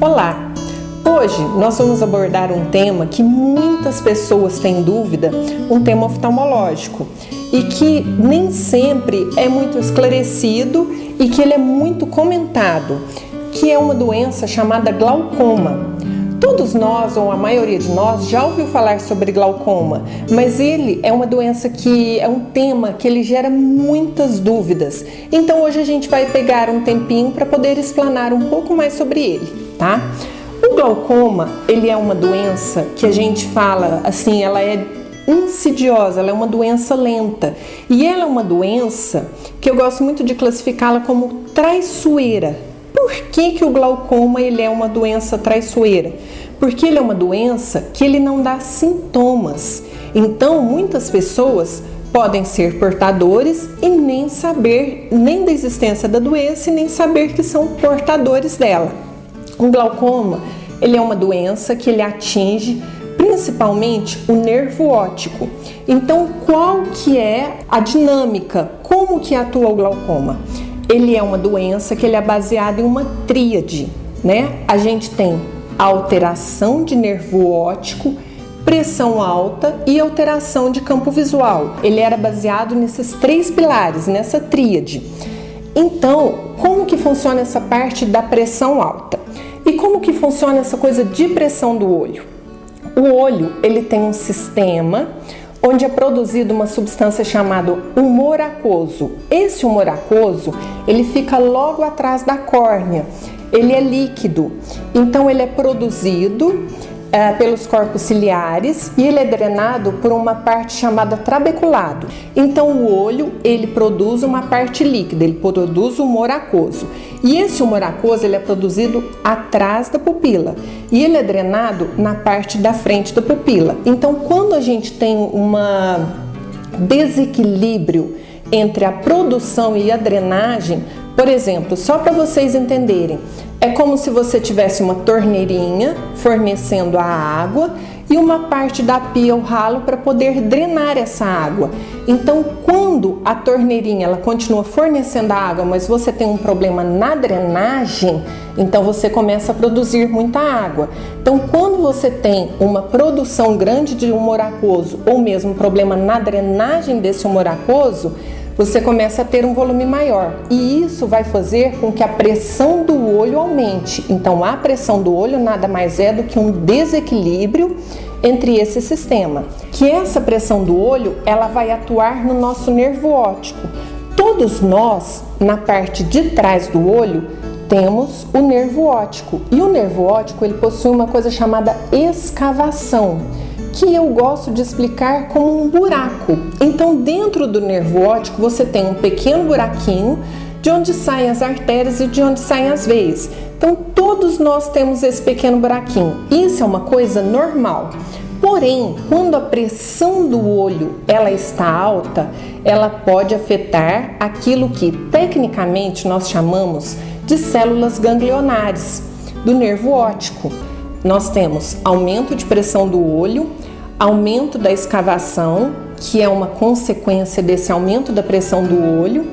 Olá! Hoje nós vamos abordar um tema que muitas pessoas têm dúvida, um tema oftalmológico, e que nem sempre é muito esclarecido e que ele é muito comentado, que é uma doença chamada glaucoma. Todos nós, ou a maioria de nós, já ouviu falar sobre glaucoma, mas ele é uma doença que é um tema que ele gera muitas dúvidas. Então hoje a gente vai pegar um tempinho para poder explanar um pouco mais sobre ele, tá? O glaucoma, ele é uma doença que a gente fala assim, ela é insidiosa, ela é uma doença lenta. E ela é uma doença que eu gosto muito de classificá-la como traiçoeira. Por que o glaucoma ele é uma doença traiçoeira? Porque ele é uma doença que ele não dá sintomas. Então, muitas pessoas podem ser portadores e nem saber nem da existência da doença e nem saber que são portadores dela. O glaucoma, ele é uma doença que ele atinge principalmente o nervo óptico. Então, qual que é a dinâmica? Como que atua o glaucoma? Ele é uma doença que ele é baseada em uma tríade, né? A gente tem alteração de nervo óptico, pressão alta e alteração de campo visual. Ele era baseado nesses três pilares, nessa tríade. Então, como que funciona essa parte da pressão alta? E como que funciona essa coisa de pressão do olho? O olho, ele tem um sistema onde é produzido uma substância chamada humor aquoso. Esse humor aquoso, ele fica logo atrás da córnea. Ele é líquido, então ele é produzido pelos corpos ciliares e ele é drenado por uma parte chamada trabeculado. Então o olho, ele produz uma parte líquida, ele produz o humor aquoso. E esse humor aquoso, ele é produzido atrás da pupila e ele é drenado na parte da frente da pupila. Então quando a gente tem um desequilíbrio entre a produção e a drenagem, por exemplo, só para vocês entenderem, é como se você tivesse uma torneirinha fornecendo a água e uma parte da pia ou ralo para poder drenar essa água. Então, quando a torneirinha ela continua fornecendo a água, mas você tem um problema na drenagem, então você começa a produzir muita água. Então, quando você tem uma produção grande de humor aquoso ou mesmo um problema na drenagem desse humor aquoso, você começa a ter um volume maior e isso vai fazer com que a pressão do olho aumente. Então, a pressão do olho nada mais é do que um desequilíbrio entre esse sistema. Que essa pressão do olho, ela vai atuar no nosso nervo óptico. Todos nós, na parte de trás do olho, temos o nervo óptico. E o nervo óptico, ele possui uma coisa chamada escavação, que eu gosto de explicar como um buraco. Então, dentro do nervo óptico, você tem um pequeno buraquinho de onde saem as artérias e de onde saem as veias. Então, todos nós temos esse pequeno buraquinho. Isso é uma coisa normal. Porém, quando a pressão do olho ela está alta, ela pode afetar aquilo que tecnicamente nós chamamos de células ganglionares do nervo óptico. Nós temos aumento de pressão do olho, aumento da escavação, que é uma consequência desse aumento da pressão do olho,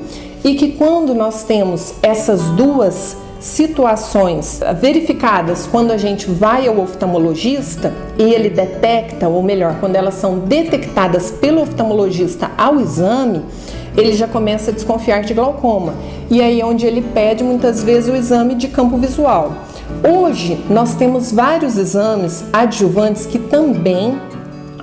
e que quando nós temos essas duas situações verificadas quando a gente vai ao oftalmologista e ele detecta, ou melhor, quando elas são detectadas pelo oftalmologista ao exame, ele já começa a desconfiar de glaucoma. E aí é onde ele pede muitas vezes o exame de campo visual. Hoje nós temos vários exames adjuvantes que também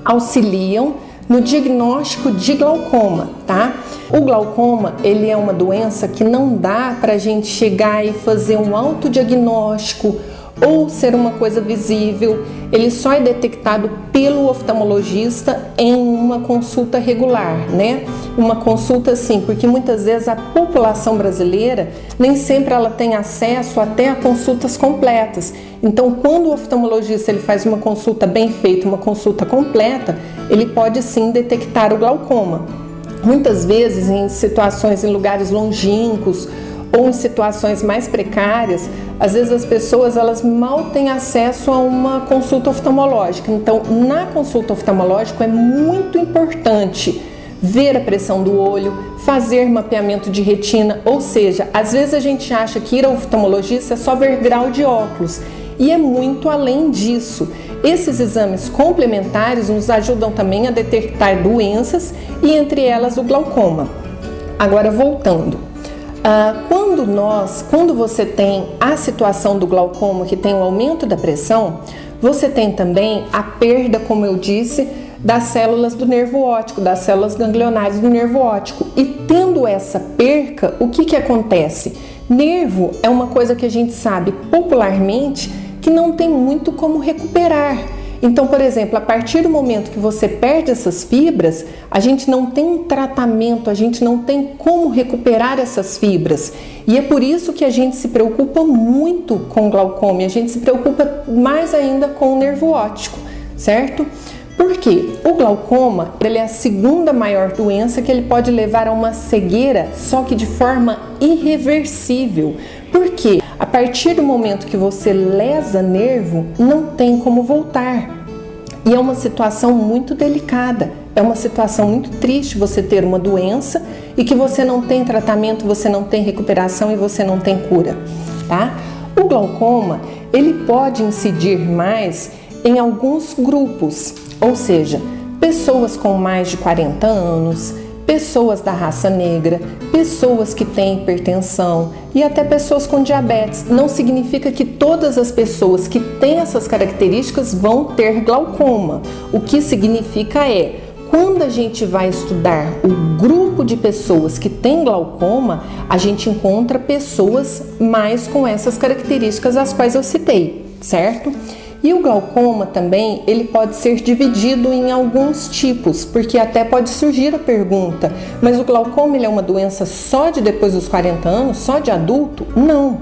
auxiliam no diagnóstico de glaucoma, tá? O glaucoma, ele é uma doença que não dá para a gente chegar e fazer um autodiagnóstico ou ser uma coisa visível. Ele só é detectado pelo oftalmologista em uma consulta regular, né? Uma consulta assim, porque muitas vezes a população brasileira nem sempre ela tem acesso até a consultas completas. Então, quando o oftalmologista ele faz uma consulta bem feita, uma consulta completa, ele pode sim detectar o glaucoma. Muitas vezes em situações em lugares longínquos ou em situações mais precárias, às vezes as pessoas elas mal têm acesso a uma consulta oftalmológica. Então, na consulta oftalmológica é muito importante ver a pressão do olho, fazer mapeamento de retina, ou seja, às vezes a gente acha que ir ao oftalmologista é só ver grau de óculos e é muito além disso. Esses exames complementares nos ajudam também a detectar doenças e entre elas o glaucoma. Agora voltando, quando você tem a situação do glaucoma que tem o aumento da pressão, você tem também a perda, como eu disse, das células do nervo óptico, das células ganglionares do nervo óptico. E tendo essa perca, o que acontece? Nervo é uma coisa que a gente sabe popularmente que não tem muito como recuperar. Então, por exemplo, a partir do momento que você perde essas fibras, a gente não tem um tratamento, a gente não tem como recuperar essas fibras. E é por isso que a gente se preocupa muito com glaucoma, e a gente se preocupa mais ainda com o nervo óptico, certo? Porque o glaucoma, ele é a segunda maior doença que ele pode levar a uma cegueira, só que de forma irreversível. Por quê? A partir do momento que você lesa nervo, não tem como voltar. E é uma situação muito delicada, é uma situação muito triste você ter uma doença e que você não tem tratamento, você não tem recuperação e você não tem cura, tá? O glaucoma, ele pode incidir mais em alguns grupos, ou seja, pessoas com mais de 40 anos, pessoas da raça negra, pessoas que têm hipertensão e até pessoas com diabetes. Não significa que todas as pessoas que têm essas características vão ter glaucoma. O que significa é, quando a gente vai estudar o grupo de pessoas que tem glaucoma, a gente encontra pessoas mais com essas características as quais eu citei, certo? E o glaucoma também, ele pode ser dividido em alguns tipos, porque até pode surgir a pergunta, mas o glaucoma ele é uma doença só de depois dos 40 anos, só de adulto? Não.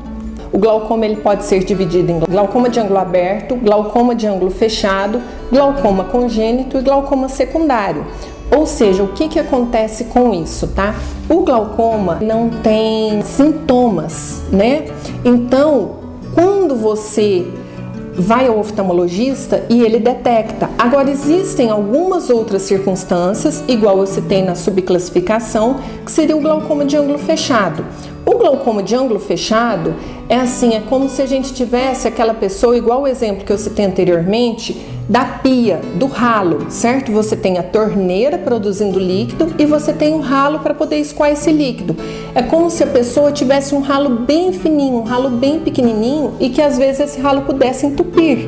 O glaucoma ele pode ser dividido em glaucoma de ângulo aberto, glaucoma de ângulo fechado, glaucoma congênito e glaucoma secundário. Ou seja, o que acontece com isso, tá? O glaucoma não tem sintomas, né? Então, quando você vai ao oftalmologista e ele detecta. Agora, existem algumas outras circunstâncias, igual eu citei na subclassificação, que seria o glaucoma de ângulo fechado. O glaucoma de ângulo fechado é assim, é como se a gente tivesse aquela pessoa, igual o exemplo que eu citei anteriormente, da pia, do ralo, certo? Você tem a torneira produzindo líquido e você tem um ralo para poder escoar esse líquido. É como se a pessoa tivesse um ralo bem fininho, um ralo bem pequenininho e que às vezes esse ralo pudesse entupir.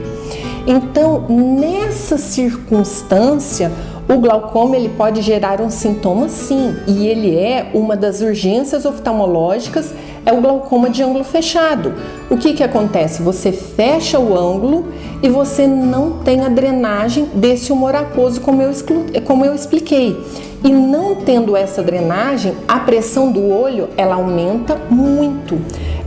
Então, nessa circunstância, o glaucoma ele pode gerar um sintoma sim, e ele é uma das urgências oftalmológicas, é o glaucoma de ângulo fechado. O que acontece? Você fecha o ângulo e você não tem a drenagem desse humor aquoso, como eu expliquei. E não tendo essa drenagem, a pressão do olho ela aumenta muito.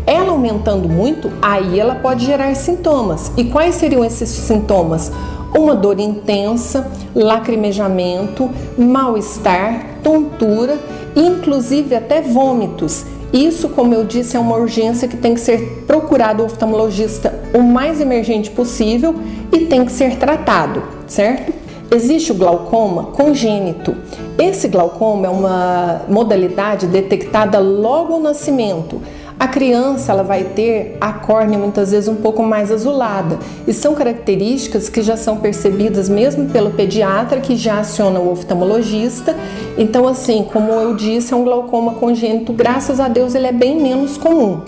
Ela aumentando muito, aí ela pode gerar sintomas. E quais seriam esses sintomas? Uma dor intensa, lacrimejamento, mal-estar, tontura, inclusive até vômitos. Isso, como eu disse, é uma urgência que tem que ser procurado o oftalmologista o mais emergente possível e tem que ser tratado, certo? Existe o glaucoma congênito. Esse glaucoma é uma modalidade detectada logo ao nascimento. A criança ela vai ter a córnea muitas vezes um pouco mais azulada e são características que já são percebidas mesmo pelo pediatra que já aciona o oftalmologista. Então assim, como eu disse, é um glaucoma congênito, graças a Deus ele é bem menos comum.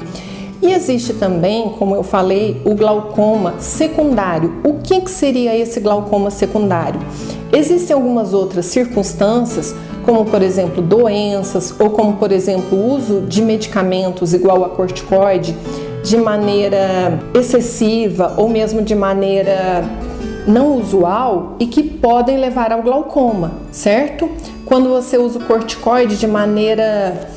E existe também, como eu falei, o glaucoma secundário. O que seria esse glaucoma secundário? Existem algumas outras circunstâncias, como por exemplo doenças ou como por exemplo o uso de medicamentos igual a corticoide de maneira excessiva ou mesmo de maneira não usual e que podem levar ao glaucoma, certo? Quando você usa o corticoide de maneira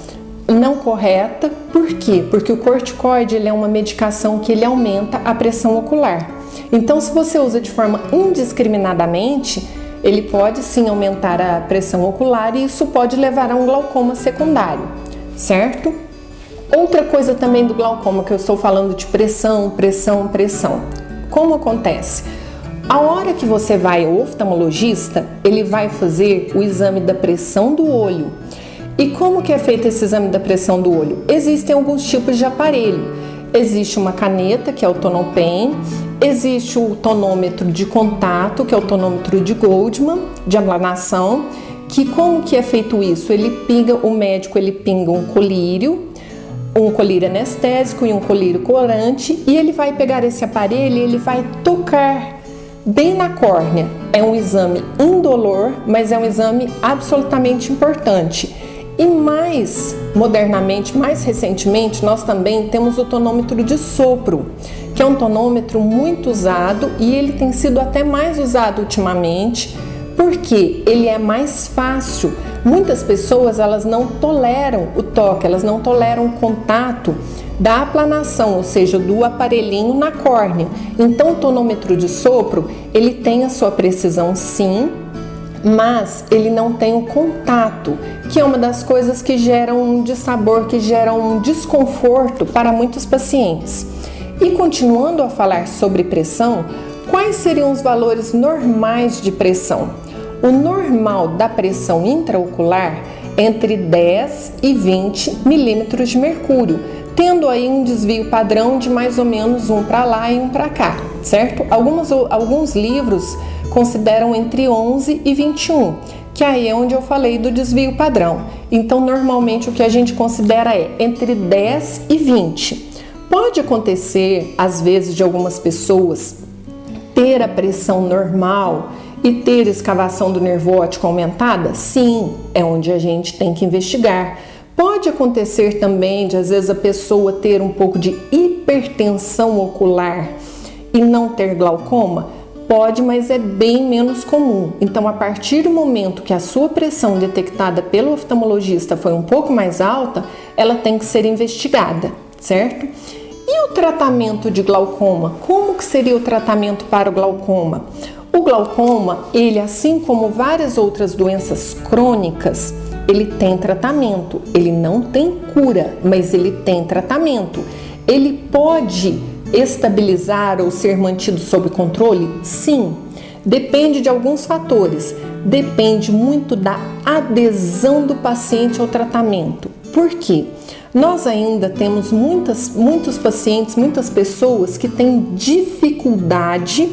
não correta, por quê? Porque o corticoide ele é uma medicação que ele aumenta a pressão ocular. Então, se você usa de forma indiscriminadamente, ele pode sim aumentar a pressão ocular e isso pode levar a um glaucoma secundário, certo? Outra coisa também do glaucoma, que eu estou falando de pressão. Como acontece? A hora que você vai ao oftalmologista, ele vai fazer o exame da pressão do olho. E como que é feito esse exame da pressão do olho? Existem alguns tipos de aparelho. Existe uma caneta, que é o Tonopen, existe o tonômetro de contato, que é o tonômetro de Goldman, de ablanação, que como que é feito isso? O médico pinga um colírio anestésico e um colírio corante, e ele vai pegar esse aparelho e ele vai tocar bem na córnea. É um exame indolor, mas é um exame absolutamente importante. E mais modernamente, mais recentemente, nós também temos o tonômetro de sopro, que é um tonômetro muito usado e ele tem sido até mais usado ultimamente, porque ele é mais fácil. Muitas pessoas, elas não toleram o toque, elas não toleram o contato da aplanação, ou seja, do aparelhinho na córnea. Então, o tonômetro de sopro, ele tem a sua precisão sim, mas ele não tem o contato, que é uma das coisas que geram um dissabor, que geram um desconforto para muitos pacientes. E continuando a falar sobre pressão, quais seriam os valores normais de pressão? O normal da pressão intraocular é entre 10 e 20 milímetros de mercúrio, tendo aí um desvio padrão de mais ou menos um para lá e um para cá, certo? Alguns livros consideram entre 11 e 21, que aí é onde eu falei do desvio padrão. Então, normalmente o que a gente considera é entre 10 e 20. Pode acontecer, às vezes, de algumas pessoas ter a pressão normal e ter escavação do nervo óptico aumentada? Sim, é onde a gente tem que investigar. Pode acontecer também de, às vezes, a pessoa ter um pouco de hipertensão ocular e não ter glaucoma? Pode, mas é bem menos comum. Então, a partir do momento que a sua pressão detectada pelo oftalmologista foi um pouco mais alta, ela tem que ser investigada, certo? E o tratamento de glaucoma? Como que seria o tratamento para o glaucoma? O glaucoma, ele, assim como várias outras doenças crônicas, ele tem tratamento. Ele não tem cura, mas ele tem tratamento. Ele pode estabilizar ou ser mantido sob controle? Sim. Depende de alguns fatores. Depende muito da adesão do paciente ao tratamento. Por quê? Nós ainda temos muitos pacientes, muitas pessoas que têm dificuldade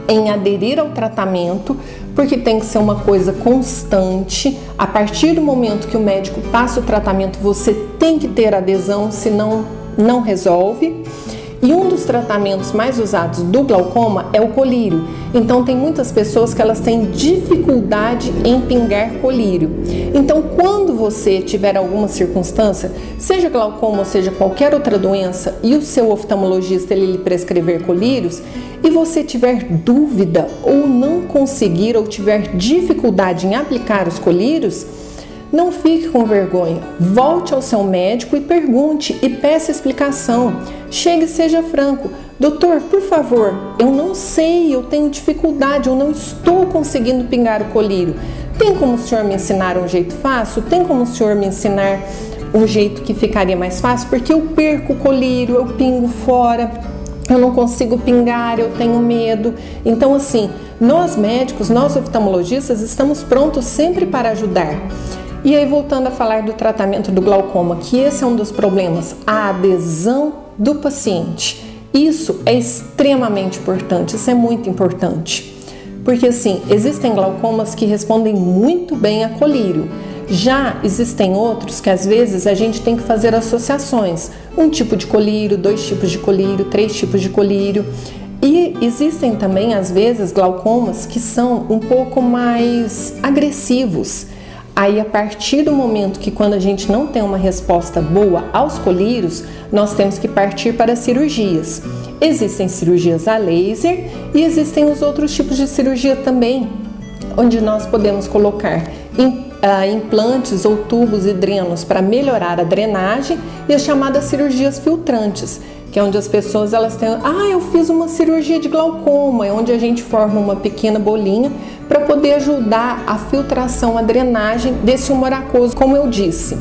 em aderir ao tratamento, porque tem que ser uma coisa constante. A partir do momento que o médico passa o tratamento, você tem que ter adesão, senão não resolve. E um dos tratamentos mais usados do glaucoma é o colírio. Então, tem muitas pessoas que elas têm dificuldade em pingar colírio. Então, quando você tiver alguma circunstância, seja glaucoma ou seja qualquer outra doença, e o seu oftalmologista ele lhe prescrever colírios, e você tiver dúvida ou não conseguir ou tiver dificuldade em aplicar os colírios, não fique com vergonha, volte ao seu médico e pergunte e peça explicação. Chegue e seja franco. Doutor, por favor, eu não sei, eu tenho dificuldade, eu não estou conseguindo pingar o colírio. Tem como o senhor me ensinar um jeito fácil? Tem como o senhor me ensinar um jeito que ficaria mais fácil? Porque eu perco o colírio, eu pingo fora, eu não consigo pingar, eu tenho medo. Então, assim, nós médicos, nós oftalmologistas, estamos prontos sempre para ajudar. E aí, voltando a falar do tratamento do glaucoma, que esse é um dos problemas, a adesão do paciente. Isso é extremamente importante, isso é muito importante. Porque assim, existem glaucomas que respondem muito bem a colírio. Já existem outros que às vezes a gente tem que fazer associações. Um tipo de colírio, 2 tipos de colírio, 3 tipos de colírio. E existem também às vezes glaucomas que são um pouco mais agressivos. Aí, a partir do momento que quando a gente não tem uma resposta boa aos colírios, nós temos que partir para cirurgias. Existem cirurgias a laser e existem os outros tipos de cirurgia também, onde nós podemos colocar implantes ou tubos e drenos para melhorar a drenagem, e as chamadas cirurgias filtrantes, que é onde as pessoas elas têm, eu fiz uma cirurgia de glaucoma, é onde a gente forma uma pequena bolinha para poder ajudar a filtração, a drenagem desse humor aquoso, como eu disse.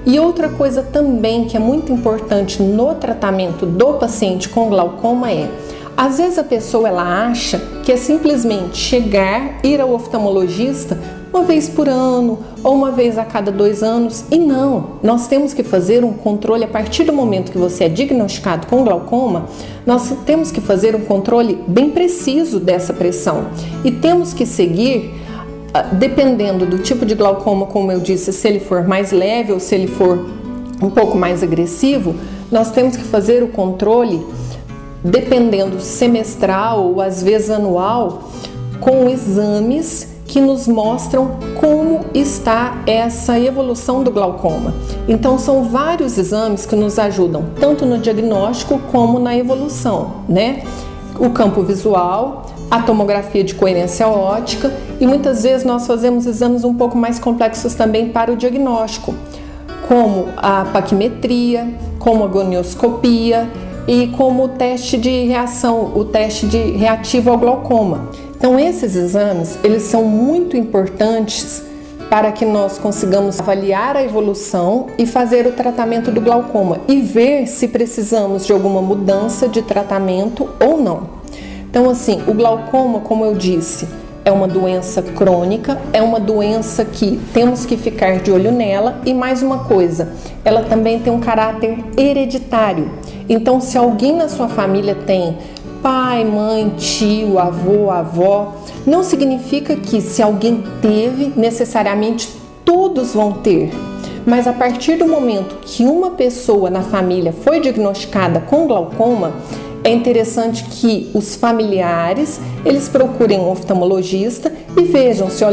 E outra coisa também que é muito importante no tratamento do paciente com glaucoma é, às vezes a pessoa ela acha que é simplesmente chegar, ir ao oftalmologista, uma vez por ano ou uma vez a cada 2 anos. E não, nós temos que fazer um controle a partir do momento que você é diagnosticado com glaucoma. Nós temos que fazer um controle bem preciso dessa pressão e temos que seguir, dependendo do tipo de glaucoma, como eu disse, se ele for mais leve ou se ele for um pouco mais agressivo, nós temos que fazer o controle, dependendo semestral ou às vezes anual, com exames que nos mostram como está essa evolução do glaucoma. Então são vários exames que nos ajudam tanto no diagnóstico como na evolução, né? O campo visual, a tomografia de coerência óptica e muitas vezes nós fazemos exames um pouco mais complexos também para o diagnóstico, como a paquimetria, como a gonioscopia e como o teste de reação, o teste reativo ao glaucoma. Então esses exames, eles são muito importantes para que nós consigamos avaliar a evolução e fazer o tratamento do glaucoma e ver se precisamos de alguma mudança de tratamento ou não. Então assim, o glaucoma, como eu disse, é uma doença crônica, é uma doença que temos que ficar de olho nela e mais uma coisa, ela também tem um caráter hereditário. Então se alguém na sua família tem pai, mãe, tio, avô, avó, não significa que se alguém teve, necessariamente todos vão ter. Mas a partir do momento que uma pessoa na família foi diagnosticada com glaucoma, é interessante que os familiares, eles procurem um oftalmologista e vejam se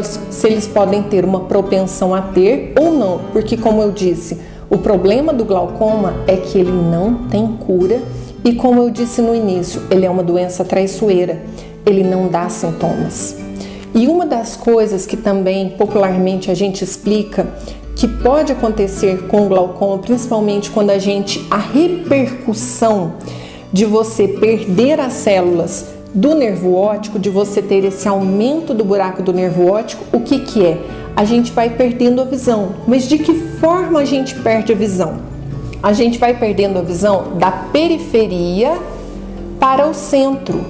eles podem ter uma propensão a ter ou não, porque como eu disse, o problema do glaucoma é que ele não tem cura e como eu disse no início, ele é uma doença traiçoeira, ele não dá sintomas. E uma das coisas que também popularmente a gente explica que pode acontecer com o glaucoma, principalmente quando a repercussão de você perder as células do nervo óptico, de você ter esse aumento do buraco do nervo óptico, o que que é? A gente vai perdendo a visão. Mas de que forma a gente perde a visão? A gente vai perdendo a visão da periferia para o centro,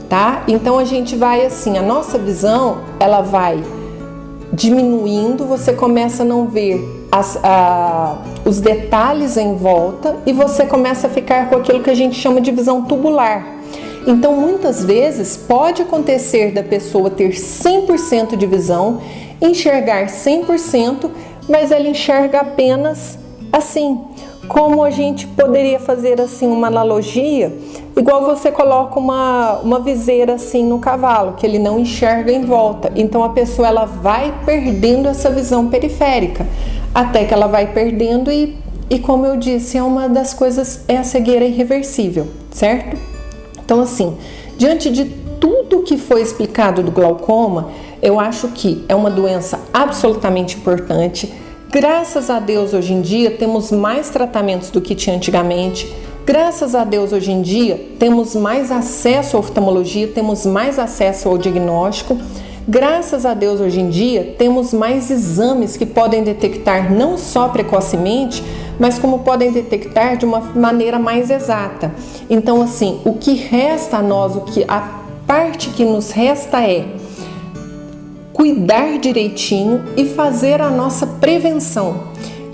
tá? Então a gente vai assim, a nossa visão, ela vai diminuindo, você começa a não ver os detalhes em volta e você começa a ficar com aquilo que a gente chama de visão tubular. Então muitas vezes pode acontecer da pessoa ter 100% de visão, enxergar 100%, mas ela enxerga apenas assim. Como a gente poderia fazer assim uma analogia, igual você coloca uma viseira assim no cavalo, que ele não enxerga em volta. Então a pessoa ela vai perdendo essa visão periférica, até que ela vai perdendo e como eu disse, é uma das coisas, é a cegueira irreversível, certo? Então assim, diante de tudo que foi explicado do glaucoma, eu acho que é uma doença absolutamente importante. Graças a Deus, hoje em dia, temos mais tratamentos do que tinha antigamente. Graças a Deus, hoje em dia, temos mais acesso à oftalmologia, temos mais acesso ao diagnóstico. Graças a Deus, hoje em dia, temos mais exames que podem detectar não só precocemente, mas como podem detectar de uma maneira mais exata. Então, assim, o que resta a nós, a parte que nos resta é cuidar direitinho e fazer a nossa prevenção.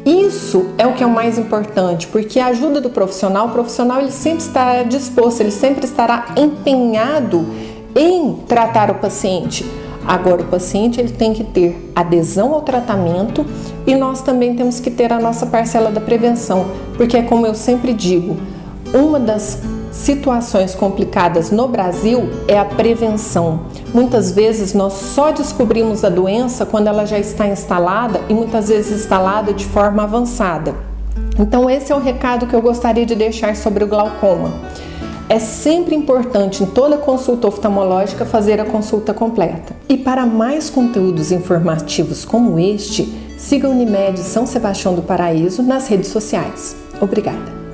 Isso é o que é o mais importante, porque a ajuda do profissional, o profissional ele sempre estará disposto, ele sempre estará empenhado em tratar o paciente. Agora o paciente ele tem que ter adesão ao tratamento e nós também temos que ter a nossa parcela da prevenção, porque é como eu sempre digo, uma das situações complicadas no Brasil é a prevenção. Muitas vezes nós só descobrimos a doença quando ela já está instalada e muitas vezes instalada de forma avançada. Então esse é o recado que eu gostaria de deixar sobre o glaucoma. É sempre importante em toda consulta oftalmológica fazer a consulta completa. E para mais conteúdos informativos como este, siga a Unimed São Sebastião do Paraíso nas redes sociais. Obrigada!